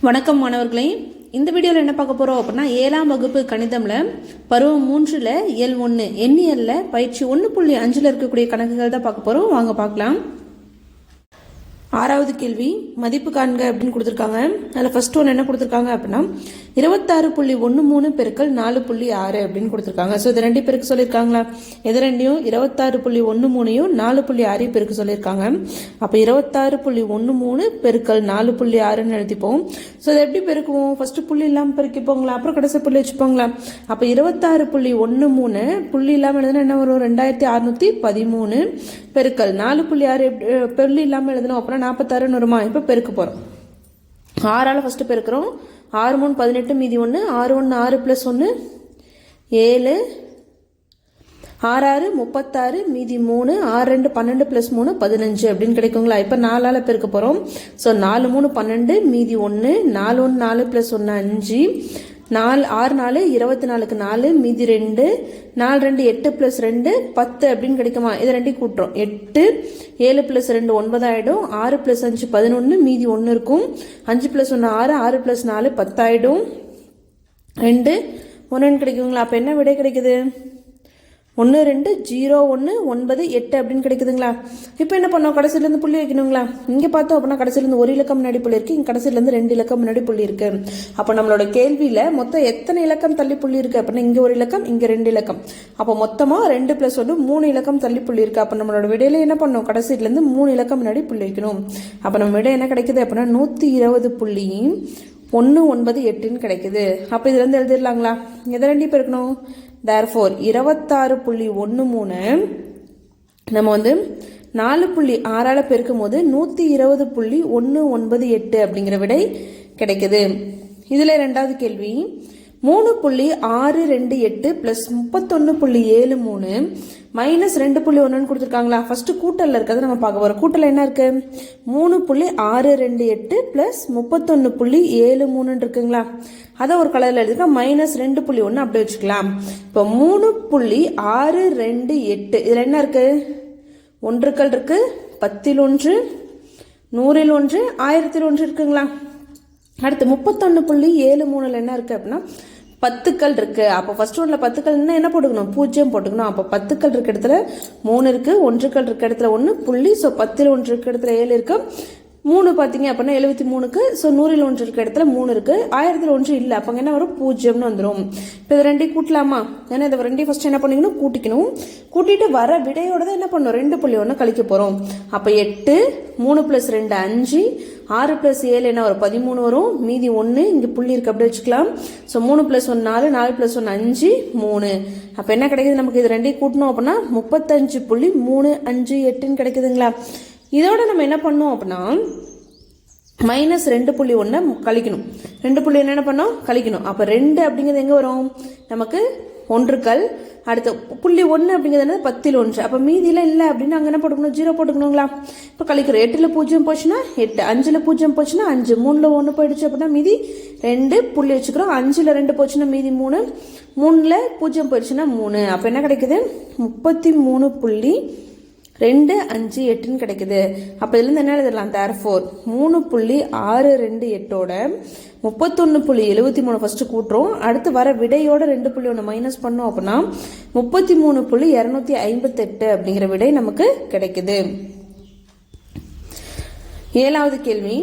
வணக்கம் மாணவர்களே. இந்த வீடியோவில் என்ன பார்க்க போகிறோம் அப்படின்னா 7ஆம் வகுப்பு கணிதமில் பருவம் 3ல் இயல் 1 எண்ணியலில் பயிற்சி 1.5 இருக்கக்கூடிய கணக்குகள் தான் பார்க்க போகிறோம். வாங்க பார்க்கலாம். 6வது கேள்வி மதிப்பு காண்க அப்படின்னு கொடுத்துருக்காங்க. அதில் ஃபர்ஸ்ட் ஒன்று என்ன கொடுத்துருக்காங்க அப்படின்னா 26.13 பெருக்கல் 4.6 அப்படின்னு கொடுத்துருக்காங்க. ஸோ இது ரெண்டு பெருக்கு சொல்லியிருக்காங்களா? இது ரெண்டையும் 26.13 4.6 பெருக்கு சொல்லியிருக்காங்க. அப்போ 26.13 பெருக்கல் 4.6ன்னு எழுதிப்போம். ஸோ இதை எப்படி பெருக்குவோம்? ஃபர்ஸ்ட் புள்ளி இல்லாமல் பெருக்கிப்போங்களா, அப்புறம் கடைசி புள்ளி வச்சுப்போங்களா? அப்போ 26.13 புள்ளி இல்லாமல் எழுதுனா என்ன வரும்? 2613 பெருக்கல் 4.6 புள்ளி இல்லாமல் எழுதணும் அப்புறம் 46 வருமா? இப்போ பெருக்க போகிறோம். 6ஆல் ஃபஸ்ட்டு பெருக்கிறோம். 6 3 18 மீதி 1, 6 1 6 + 1 7, 6 6 36 மீதி 3, 6 2 12 + 3 15 அப்படின்னு கிடைக்குங்களா? இப்போ 4ஆல் பெருக்க போகிறோம். ஸோ 4 3 12 மீதி 1, 4 1 4 + 1 5, 6 4 24க்கு 4 மீதி 2, 4 2 8 + 2 10 அப்படின்னு கிடைக்குமா? இதை ரெண்டையும் கூட்டுறோம். 8 7 + 2 9 ஆகிடும். 6 + 5 11 மீதி 1 இருக்கும். 5 + 1 6, 6 + 4 10 ஆகிடும். 2 1 கிடைக்குங்களா? அப்போ என்ன விடை கிடைக்குது? 1 2 0 1 9 8 அப்படின்னு கிடைக்குதுங்களா? இப்போ என்ன பண்ணோம்? கடைசியிலேருந்து புள்ளி வைக்கணுங்களா? இங்கே பார்த்தோம் அப்படின்னா கடைசியிலேருந்து ஒரு இலக்கம் முன்னாடி புள்ளி இருக்குது, இங்கே கடைசியிலேருந்து 2 இலக்கம் முன்னாடி புள்ளி இருக்குது. அப்போ நம்மளோட கேள்வியில் மொத்தம் எத்தனை இலக்கம் தள்ளி புள்ளி இருக்குது அப்படின்னா இங்கே ஒரு இலக்கம், இங்கே 2 இலக்கம். அப்போ மொத்தமாக 2 + 1 3 இலக்கம் தள்ளி புள்ளி இருக்குது. அப்போ நம்மளோட விடையில என்ன பண்ணணும்? கடைசியிலேருந்து 3 இலக்கம் முன்னாடி புள்ளி வைக்கணும். அப்போ நம்ம விடை என்ன கிடைக்குது அப்படின்னா 120.198 கிடைக்குது. அப்போ இதுலேருந்து எழுதிடலாங்களா? எதை ரெண்டி பெருக்கணும்? therefore 26.13 நம்ம 4.6ஆல் பெருக்கும் போது 120.198 அப்படிங்கிற விடை கிடைக்குது. இதில் ரெண்டாவது கேள்வி 3.628 + 31.73 - 2.1 கொடுத்துருக்காங்களா? ஃபர்ஸ்ட் கூட்டல்ல இருக்கிறத நம்ம பார்க்க போறோம். கூட்டல் என்ன இருக்கு? 3.628 + 31.73 இருக்குங்களா? அதை ஒரு கலர்ல எழுதிக்க -2.1 அப்படி வச்சுக்கலாம். இப்போ 3.628 இதுல என்ன இருக்கு? ஒன்றுக்கள் இருக்கு, 10ல் 1, 100ல் 1, 1000ல் 1 இருக்குங்களா? அடுத்து 31.73 என்ன இருக்கு அப்படின்னா 10க்கள் இருக்கு. அப்போ ஃபர்ஸ்ட் ஒன்ல 10க்கள் என்ன போட்டுக்கணும்? 0 போட்டுக்கணும். அப்போ 10க்கள் இருக்க இடத்துல 3 இருக்கு, 1க்கள் இருக்க இடத்துல 1 புள்ளி. ஸோ 10ல் 1 இருக்க இடத்துல 7 இருக்கு. 3 பார்த்தீங்க அப்படின்னா 73க்கு. ஸோ 100ல் 1 இருக்க இடத்துல 3 இருக்கு, 1000ல் 1 இல்லை. அப்போ என்ன வரும்? 0ன்னு வந்துடும். இப்போ இது ரெண்டையும் கூட்டலாமா? ஏன்னா இதை ரெண்டையும் ஃபர்ஸ்ட் என்ன பண்ணிக்கணும்? கூட்டிக்கணும். கூட்டிட்டு வர விடையோட தான் என்ன பண்ணணும்? 2.1 கழிக்க போறோம். அப்போ 8 3 + 2 5, 6 + 7 என்ன வரும்? 13 வரும். மீதி 1 இங்கே புள்ளி இருக்கு அப்படி வச்சுக்கலாம். ஸோ 3 + 1 4, 4 + 1 5 3. அப்போ என்ன கிடைக்குது நமக்கு? இது ரெண்டையும் கூட்டணும் அப்படின்னா 35.358 கிடைக்குதுங்களா? இதோட நம்ம என்ன பண்ணோம் அப்படின்னா -2.1 கழிக்கணும். 2 என்ன பண்ணோம்? கழிக்கணும். அப்போ 2 அப்படிங்கிறது எங்கே வரும்? நமக்கு ஒன்றுக்கள். அடுத்து புள்ளி 1 அப்படிங்கிறது 10ல் 1. அப்போ மீதியில் இல்லை அப்படின்னு அங்கே என்ன போட்டுக்கணும்? 0 போட்டுக்கணுங்களா? இப்போ கழிக்கிறோம். 8ல் 0 போச்சுன்னா 8, 5ல் 0 போச்சுன்னா 5, 3ல் 1 போயிடுச்சு அப்படின்னா மீதி 2 புள்ளி வச்சுக்கிறோம். 5ல் 2 போச்சுன்னா மீதி 3, 3ல் 0 போயிடுச்சுன்னா 3. அப்போ என்ன கிடைக்குது? 33.258 கிடைக்குது. அப்போ இதுலேருந்து என்ன எழுதலாம்? therefore 3.628ஓட 31.73 ஃபர்ஸ்ட் கூட்டுறோம். அடுத்து வர விடையோட 2.1 மைனஸ் பண்ணோம் அப்படின்னா 33.258 அப்படிங்கிற விடை நமக்கு கிடைக்குது. 7வது கேள்வி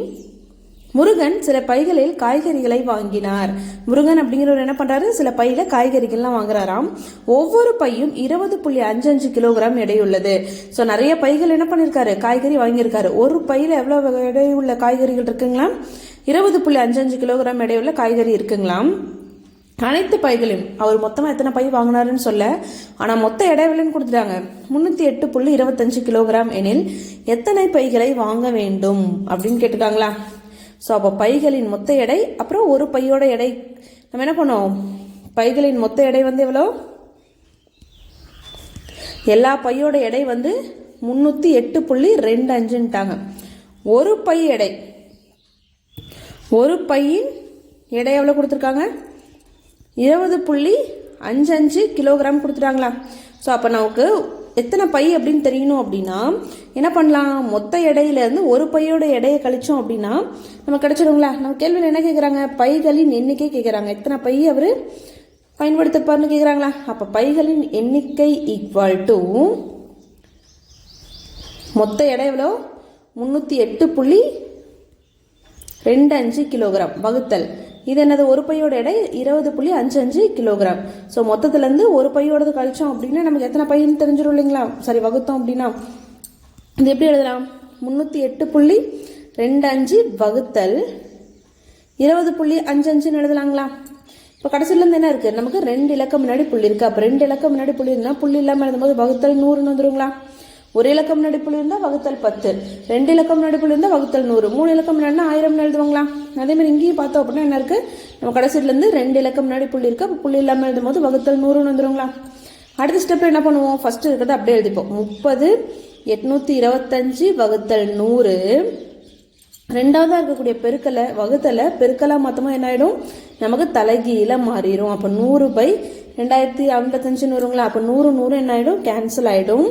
முருகன் சில பைகளில் காய்கறிகளை வாங்கினார். முருகன் அப்படிங்கிறவர் என்ன பண்றாரு? சில பையில காய்கறிகள்லாம் வாங்குறாராம். ஒவ்வொரு பையும் 20.55 கிலோகிராம் எடையுள்ளது. ஸோ நிறைய பைகள் என்ன பண்ணிருக்காரு? காய்கறி வாங்கியிருக்காரு. ஒரு பையில எவ்வளவு எடையுள்ள காய்கறிகள் இருக்குங்களா? 20.55 கிலோகிராம் எடையுள்ள காய்கறி இருக்குங்களாம். அனைத்து பைகளையும் அவர் மொத்தமா எத்தனை பை வாங்கினாருன்னு சொல்ல, ஆனா மொத்த எடை விலைன்னு கொடுத்துட்டாங்க 308.25 கிலோகிராம் எனில் எத்தனை பைகளை வாங்க வேண்டும் அப்படின்னு கேட்டுக்காங்களா? ஸோ அப்போ பைகளின் மொத்த எடை அப்புறம் ஒரு பையோட எடை நம்ம என்ன பண்ணோம்? பைகளின் மொத்த எடை எவ்வளோ? எல்லா பையோட எடை 308.25ன்ட்டாங்க. ஒரு பை எடை, ஒரு பையின் எடை எவ்வளோ கொடுத்துருக்காங்க? 20.55 கிலோகிராம் கொடுத்துட்டாங்களா? ஸோ அப்போ நமக்கு எத்தனை பை அப்படின்னு தெரியணும் அப்படின்னா என்ன பண்ணலாம், மொத்த எடையிலேருந்து ஒரு பையோட எடையை கழிச்சோம் அப்படின்னா நம்ம கிடைச்சிடுங்களா. நம்ம கேள்வியில் என்ன கேட்குறாங்க, பைகளின் எண்ணிக்கை கேட்குறாங்க. எத்தனை பை அவர் பயன்படுத்திருப்பார்னு கேட்குறாங்களா. அப்போ பைகளின் எண்ணிக்கை ஈக்குவல் டு மொத்த எடை எவ்வளோ 308.25 கிலோகிராம் வகுத்தல் இது என்னது ஒரு பையோட எடை 20.55 கிலோகிராம். ஸோ மொத்தத்துலேருந்து ஒரு பையோடது கழிச்சோம் அப்படின்னா நமக்கு எத்தனை பையன்னு தெரிஞ்சிடும் இல்லைங்களா. சரி, வகுத்தோம் அப்படின்னா இது எப்படி எழுதலாம், 308.25 வகுத்தல் 20.55 எழுதலாங்களா. இப்போ கடைசியிலேருந்து என்ன இருக்குது, நமக்கு 2 இலக்கம் முன்னாடி புள்ளி இருக்குது. அப்போ 2 இலக்கம் முன்னாடி புள்ளி இருந்தால் புள்ளி இல்லாமல் எழுதும்போது வகுத்தல் 100ன்னு வந்துடுங்களா. ஒரு இலக்கம் முன்னாடி புள்ளி இருந்தால் வகுத்தல் 10, 2 இலக்கம் முன்னாடி புள்ளி இருந்தால் வகுத்தல் 100, 3 இலக்கம் முன்னாடினா 1000 எழுதுவாங்களா. அதேமாதிரி இங்கேயும் பார்த்தோம் அப்படின்னா என்ன இருக்குது, நம்ம கடைசியிலேருந்து 2 இலக்கம் முன்னாடி புள்ளி இருக்குது. அப்போ புள்ளி இல்லாமல் எழுதும்போது வகுத்தல் 100ன்னு வந்துடுங்களா. அடுத்த ஸ்டெப்பில் என்ன பண்ணுவோம், ஃபஸ்ட்டு இருக்கிறத அப்படியே எழுதிப்போம். 30,825 வகுத்தல் 100. ரெண்டாவதாக இருக்கக்கூடிய பெருக்கலை வகுத்தலை பெருக்கலாக மொத்தமாக என்ன ஆகிடும், நமக்கு தலைகீழ மாறிடும். அப்போ 100/2055 வருங்களா. அப்போ 100 என்ன ஆகிடும், கேன்சல் ஆகிடும்.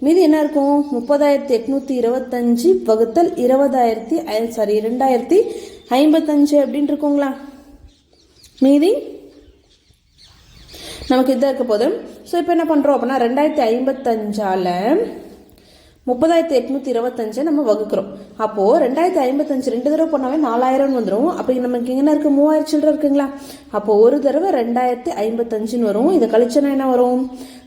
மீதி என்ன இருக்கும், 30,825 வகுத்தல் 2055 அப்படின்னு இருக்குங்களா. மீதி நமக்கு இதாக இருக்க போதும். ஸோ இப்போ என்ன பண்ணுறோம் அப்படின்னா 2055ஆல் 30,825 நம்ம வகுக்கிறோம். அப்போது 2055 2 தடவை பண்ணாவே 4000 வந்துடும். அப்போ நமக்கு என்ன இருக்குது, 3000 சில்லரை இருக்குங்களா. அப்போது ஒரு தடவை 2055 வரும். இதை கழிச்சோன்னா என்ன வரும்,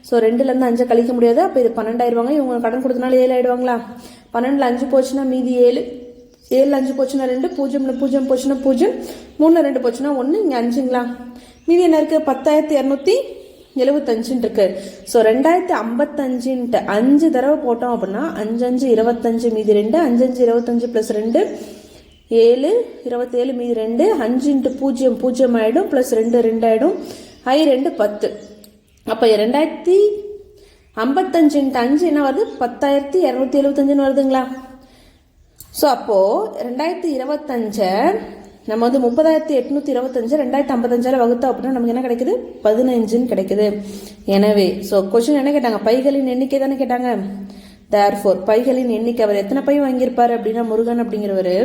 ஸோ 2லேருந்து 5 கழிக்க முடியாது. அப்போ இது 12 ஆயிடுவாங்க. இவங்க கடன் கொடுத்தனால 7 ஆயிடுவாங்களா. 12ல் 5 போச்சுன்னா மீதி 7, 7ல் 5 போச்சுன்னா 2, 0ல் 0 போச்சுன்னா 0, 3ல் 2 போச்சுன்னா 1, இங்கே 5ங்களா. மீதி என்ன இருக்குது, 10,275 இருக்கு. ஸோ 2055 5 தடவை போட்டோம் அப்படின்னா 5 5 25 மீதி 2, 5 5 25 + 2 7, 27 மீதி 2, 5 × 0 0 ஆகிடும், +2 2 ஆகிடும், I 2 10. அப்போ 2055 × 5 என்ன வருது, 10,275 வருதுங்களா. ஸோ அப்போது 2025 நம்ம வந்து 30,825 2055 வகுத்தோம் அப்படின்னா நமக்கு என்ன கிடைக்குது, 15ன்னு கிடைக்குது. எனவே ஸோ கொஸ்டின் என்ன கேட்டாங்க, பைகளின் எண்ணிக்கை தானே கேட்டாங்க. தேர்ஃபோர் பைகளின் எண்ணிக்கை, அவர் எத்தனை பை வாங்கியிருப்பாரு அப்படின்னா முருகன் அப்படிங்கிறவர்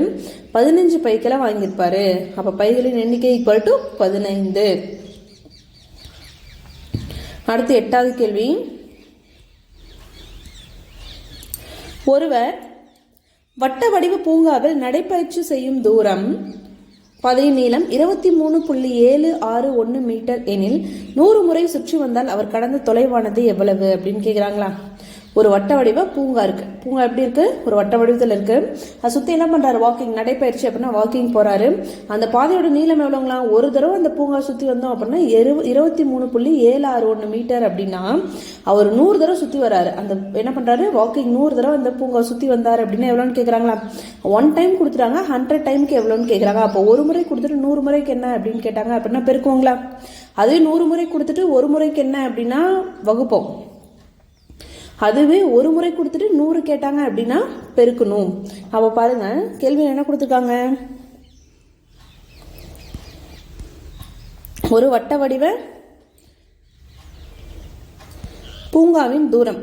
15 பைக்கெல்லாம் வாங்கியிருப்பாரு. அப்போ பைகளின் எண்ணிக்கை ஈக்குவல் டு 15. அடுத்து 8வது கேள்வி. ஒருவர் வட்ட வடிவ பூங்காவில் நடைபயிற்சி செய்யும் தூரம் பாதையின் நீளம் 23.761 மீட்டர் எனில் 100 முறை சுற்றி வந்தால் அவர் கடந்த தொலைவானது எவ்வளவு அப்படின்னு கேட்குறாங்களா. ஒரு வட்ட வடிவ பூங்கா இருக்குது. பூங்கா எப்படி இருக்குது, ஒரு வட்ட வடிவத்தில் இருக்குது. அதை சுற்றி என்ன பண்ணுறாரு, வாக்கிங் நடைப்பயிற்சி அப்படின்னா வாக்கிங் போகிறாரு. அந்த பாதையோட நீளம் எவ்வளோங்களாம், ஒரு தடவை அந்த பூங்கா சுற்றி வந்தோம் அப்படின்னா 23.761 மீட்டர் அப்படின்னா அவர் 100 தடவை சுற்றி வராரு. அந்த என்ன பண்ணுறாரு, வாக்கிங் 100 தடவை அந்த பூங்கா சுற்றி வந்தார் அப்படின்னா எவ்வளோன்னு கேட்குறாங்களா. 1 டைம் கொடுத்துட்டாங்க, 100 டைமுக்கு எவ்வளோன்னு கேட்குறாங்க. அப்போ ஒரு முறை கொடுத்துட்டு 100 முறைக்கு என்ன அப்படின்னு கேட்டாங்க அப்படின்னா பெருக்குவாங்களா. அதுவே 100 முறை கொடுத்துட்டு ஒரு முறைக்கு என்ன அப்படின்னா வகுப்போம். அதுவே ஒரு முறை கொடுத்துட்டு 100 கேட்டாங்க அப்படின்னா பெருக்கணும். அப்போ பாருங்க கேள்வி என்ன கொடுத்துருக்காங்க, ஒரு வட்ட வடிவ பூங்காவின் தூரம்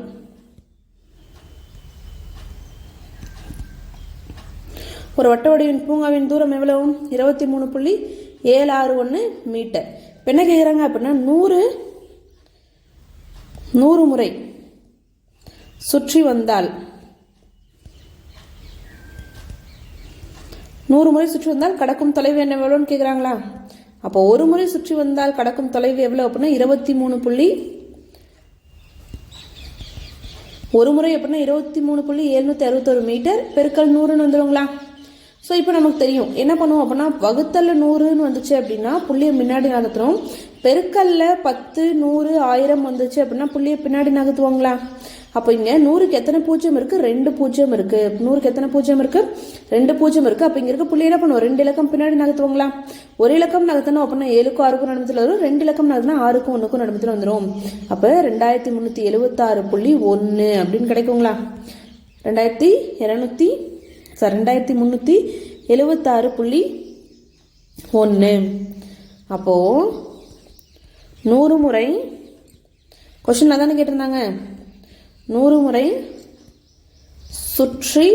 ஒரு வட்ட வடிவின் பூங்காவின் தூரம் எவ்வளவு, 23.761 மீட்டர். இப்போ என்ன கேட்குறாங்க அப்படின்னா 100 முறை சுற்றி வந்தால் 100 முறை சுற்றி வந்தால் கடக்கும் தொலைவு என்ன எவ்வளோன்னு கேட்குறாங்களா. அப்போ ஒரு முறை சுற்றி வந்தால் கடக்கும் தொலைவு எவ்வளோ அப்படின்னா 23. ஒரு முறை அப்படின்னா 23.761 மீட்டர் பெருக்கல் 100ன்னு வந்துடுங்களா. ஸோ இப்போ நமக்கு தெரியும் என்ன பண்ணுவோம் அப்படின்னா வகுத்தல்ல 100ன்னு வந்துச்சு அப்படின்னா புள்ளியை முன்னாடி நகர்த்துறோம். பெருக்கல்ல 10 100 1000 வந்துச்சு அப்படின்னா புள்ளியை பின்னாடி நகர்த்துவாங்களா. அப்போ இங்கே 100க்கு எத்தனை பூஜ்ஜியம் இருக்குது, 2 பூஜ்ஜியம் இருக்குது. 100க்கு எத்தனை பூஜ்ஜியம் இருக்குது, 2 பூஜ்ஜியம் இருக்குது. அப்போ இங்கே இருக்க புள்ளி என்ன பண்ணுவோம், 2 இலக்கம் பின்னாடி நகர்த்துவாங்களா. ஒரு இலக்கம் நகர்த்தணும் அப்படின்னா 7க்கும் 6க்கும் நடுமத்தில் வரும், 2 இலக்கம் நகர்த்தினா 6க்கும் 1க்கும் நடுமத்தில் வந்துடும். அப்போ 2376.1 அப்படின்னு கிடைக்குங்களா. 2376.1. அப்போது 100 முறை கொஸ்டின் தானே கேட்டிருந்தாங்க. 100 முறை சுற்றி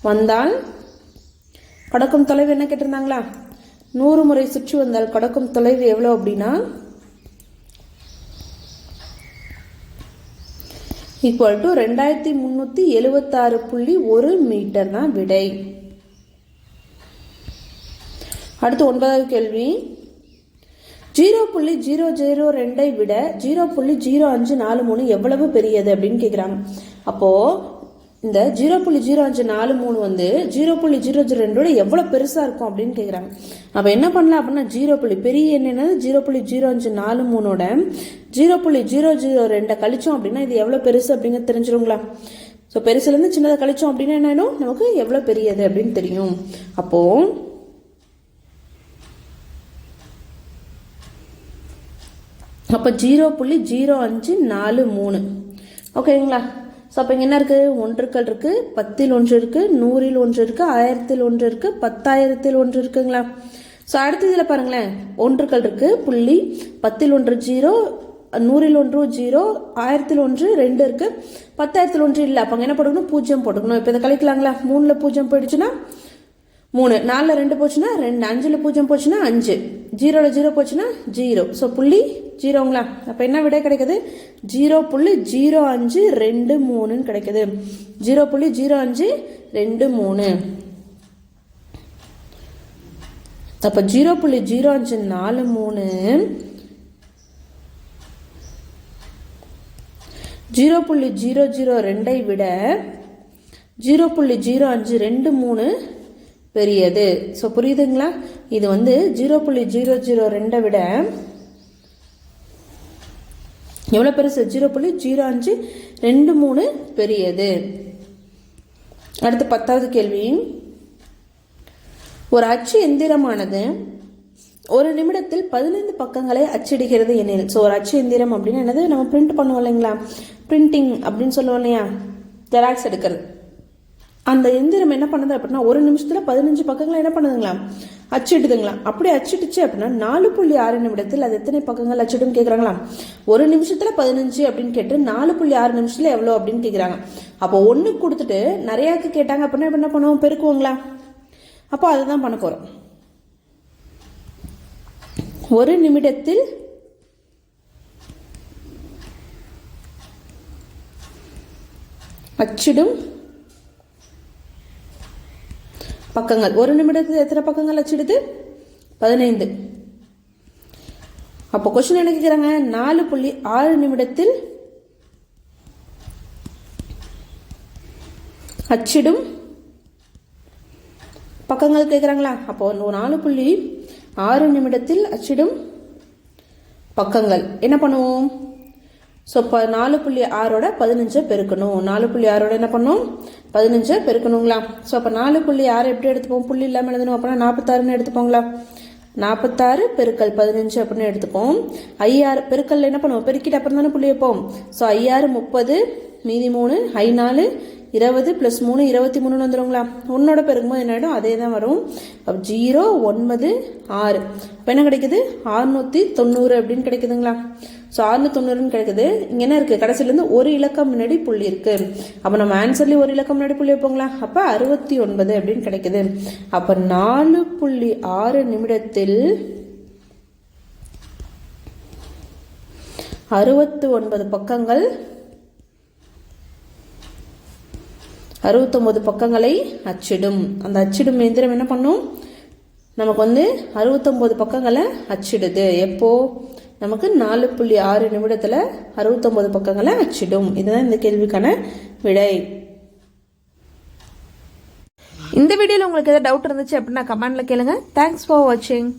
வந்தால் கடக்கும் தொலைவு என்ன கேட்டிருந்தாங்களா? 100 முறை சுற்றி வந்தால் கடக்கும் தொலைவு எவ்வளோ அப்படின்னா ஈக்குவல் டு 2376.1 மீட்டர் தான் விடை. அடுத்து 9வது கேள்வி. 0.002 விட 0.0543 எவ்வளவு பெரியது அப்படின்னு கேட்குறாங்க. அப்போது இந்த 0.0543 வந்து 0.002 எவ்வளோ பெருசாக இருக்கும் அப்படின்னு கேட்குறாங்க. அப்போ என்ன பண்ணலாம் அப்படின்னா பெரிய எண் என்னது 0.0543 0.002 கழிச்சோம் அப்படின்னா இது எவ்வளோ பெருசு அப்படிங்கிறது தெரிஞ்சிருங்களா? ஸோ பெருசுலேருந்து சின்னதை கழிச்சோம் அப்படின்னா என்ன நமக்கு எவ்வளோ பெரியது அப்படின்னு தெரியும். அப்போது அப்போ 0.0543 ஓகேங்களா? ஸோ அப்போ இங்கே என்ன இருக்குது? ஒன்றுக்கள் இருக்குது, 10ல் 1 இருக்குது, 100ல் 1 இருக்குது, 1000ல் 1 இருக்குது, 10,000ல் 1 இருக்குங்களா? ஸோ அடுத்த இதில் பாருங்களேன், ஒன்றுக்கள் இருக்குது, புள்ளி, 10ல் 1 0, 100ல் 1 0, 1000ல் 1 2 இருக்குது, 10,000ல் 1 இல்லை. அப்போ அங்கே என்ன போட்டுக்கணும்? 0 போட்டுக்கணும். இப்போ இதை கழிக்கலாங்களா? 3ல் 0 போயிடுச்சுன்னா 3, 4ல் 2 போச்சுன்னா 2, 5ல் 0 போச்சுன்னா 5, 0ல் 0 போச்சுன்னா 0. ஸோ புள்ளி 0ங்களா? அப்போ என்ன விடை கிடைக்குது? 0.0523 கிடைக்குது. 0.0523. அப்போ 0.0543 0.002 விட 0.0523 பெரியது. ஸோ புரியுதுங்களா? இது வந்து 0.002 விட எவ்வளோ பெருசு? 0.0523 பெரியது. அடுத்து 10வது கேள்வி. ஒரு அச்சு எந்திரமானது ஒரு நிமிடத்தில் 15 பக்கங்களை அச்சிடுகிறது எனில். ஸோ ஒரு அச்சு எந்திரம் அப்படின்னு என்னது? நம்ம பிரிண்ட் பண்ணுவோம் இல்லைங்களா? பிரிண்டிங் அப்படின்னு சொல்லுவோம் இல்லையா? ஜெராக்ஸ் எடுக்கிறது. அந்த எந்திரம் என்ன பண்ணுது அப்படின்னா ஒரு நிமிஷத்தில் 15 பக்கங்களை என்ன பண்ணுதுங்களா? அச்சிடுதுங்களா? அப்படி அச்சிடுச்சு அப்படின்னா 4.6 நிமிடத்தில் அது எத்தனை பக்கங்கள் அச்சிடும் கேட்குறாங்களா? ஒரு நிமிஷத்தில் 15 அப்படின்னு கேட்டு 4.6 நிமிஷத்தில் எவ்வளோ அப்படின்னு கேட்குறாங்க. அப்போ 1 கொடுத்துட்டு நிறையாக்கு கேட்டாங்க அப்படின்னா என்ன பண்ணுவோம்? பெருக்குவோங்களா? அப்போ அதுதான் பண்ண போகிறோம். ஒரு நிமிடத்தில் அச்சிடும் பக்கங்கள். ஒரு நிமிடத்தில் எத்தனை பக்கங்கள் அச்சிடுது? 15. அப்போ கொஸ்டின் என்ன கேட்குறாங்க? 4.6 நிமிடத்தில் அச்சிடும் பக்கங்கள் கேட்குறாங்களா? அப்போ 4.6 நிமிடத்தில் அச்சிடும் பக்கங்கள் என்ன பண்ணுவோம்? ஸோ இப்போ 4.6ஓட 15 பெருக்கணும். 4.6ஓட என்ன பண்ணணும்? 15 பெருக்கணுங்களா? ஸோ அப்போ 4.6 எப்படி எடுத்துப்போம்? புள்ளி இல்லாமல் எழுதணும். அப்படின்னா 46ன்னு எடுத்துப்போங்களா? 46 பெருக்கல் 15 அப்படின்னு எடுத்துப்போம். 5 பெருக்கல் என்ன பண்ணுவோம்? பெருக்கிட்டு அப்புறம் தானே புள்ளி வைப்போம். ஸோ 5 30, மீதி 3, 4 20 + 3 23 வந்துடுங்களா? 1ஓட பெருக்கும்போது என்ன ஆகிடும்? அதே தான் வரும். அப்போ 0 9 6 இப்போ என்ன கிடைக்குது? 690 அப்படின்னு கிடைக்குதுங்களா? ஸோ 690 கிடைக்குது. இங்கே என்ன இருக்குது? கடைசியிலேருந்து ஒரு இலக்கம் முன்னாடி புள்ளி இருக்குது. அப்போ நம்ம ஆன்சர்லேயும் ஒரு இலக்கம் முன்னாடி புள்ளி வைப்போங்களா? அப்போ 69 அப்படின்னு கிடைக்குது. அப்போ 4.6 நிமிடத்தில் 69 பக்கங்கள் 69 பக்கங்களை அச்சிடும். அந்த அச்சிடும் இயந்திரம் என்ன பண்ணும்? நமக்கு வந்து 69 பக்கங்களை அச்சிடுது. எப்போ? நமக்கு 4.6 நிமிடத்தில் 69 பக்கங்களை அச்சிடும். இதுதான் இந்த கேள்விக்கான விடை. இந்த வீடியோவில் உங்களுக்கு ஏதாவது டவுட் இருந்துச்சு அப்படின்னா கமெண்ட்ல கேளுங்க. தேங்க்ஸ் ஃபார் வாட்சிங்.